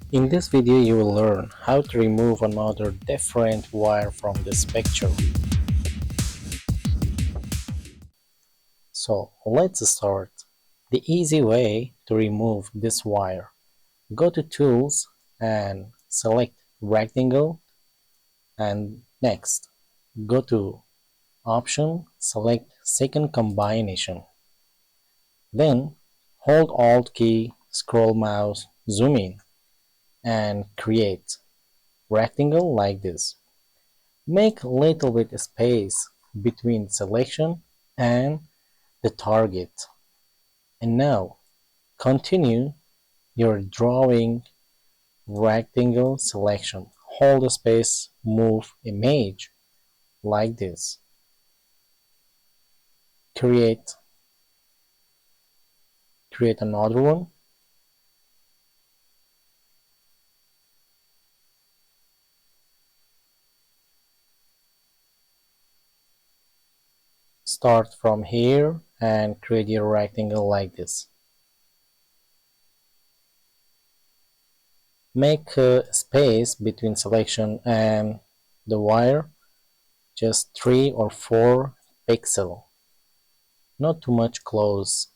In this video you will learn how to remove another different wire from this picture. So let's start. The easy way to remove this wire. Go to Tools and select Rectangle, and next go to Option, select Second Combination. Then hold Alt key, scroll mouse, zoom in and create rectangle like this. Make a little bit of space between selection and the target. And now continue your drawing rectangle selection. Hold the space, move image like this. Create another one. Start from here and create your rectangle like this. Make a space between selection and the wire, just 3 or 4 pixels, not too much close.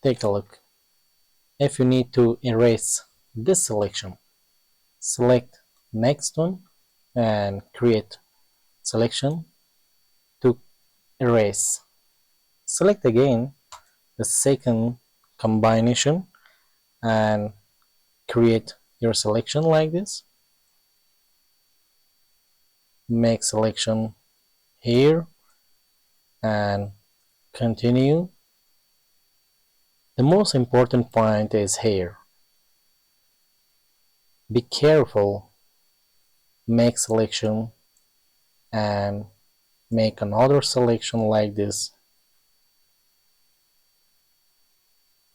Take a look. If you need to erase this selection, select next one and create selection to erase. Select again the second combination and create your selection like this. Make selection here and continue. The most important point is here. Be careful. Make selection and make another selection like this.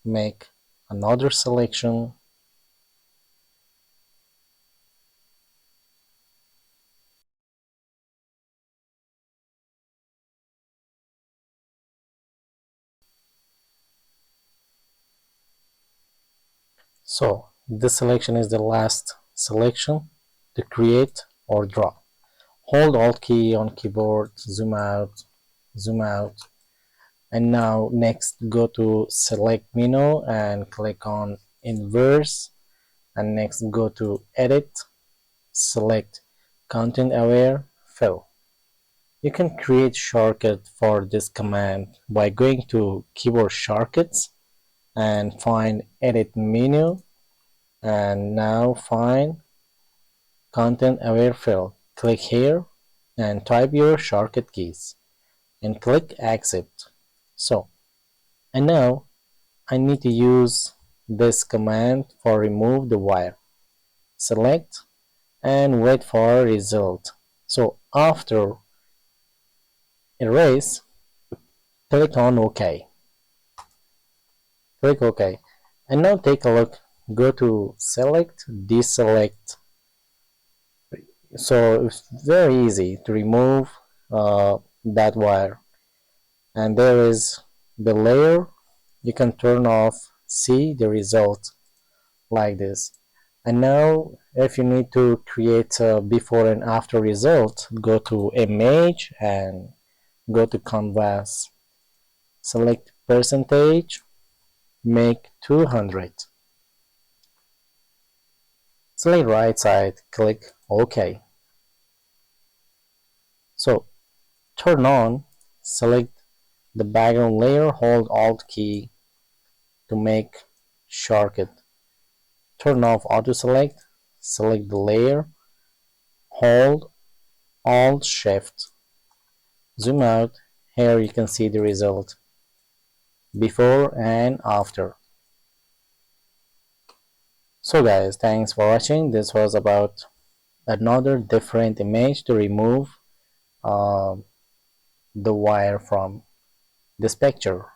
Make another selection. So this selection is the last selection to create or draw. Hold Alt key on keyboard, zoom out, and now next go to select menu and click on inverse, and next go to edit, select content aware fill. You can create shortcut for this command by going to keyboard shortcuts and find edit menu, and now find content aware fill. Click here and type your shortcut keys and click accept. So, and now I need to use this command for remove the wire. Select and wait for result. So after erase, click on OK. Click OK. And now take a look. Go to select, deselect. So it's very easy to remove that wire. And there is the layer. You can turn off, see the result like this. And now if you need to create a before and after result, go to image and go to canvas. Select percentage, make 200. Select right side, click OK. So turn on, select the background layer, hold Alt key to make shortcut. Turn off auto select, select the layer, hold Alt Shift, zoom out. Here you can see the result before and after. So guys, thanks for watching. This was about another different image to remove uh, the wire from this picture.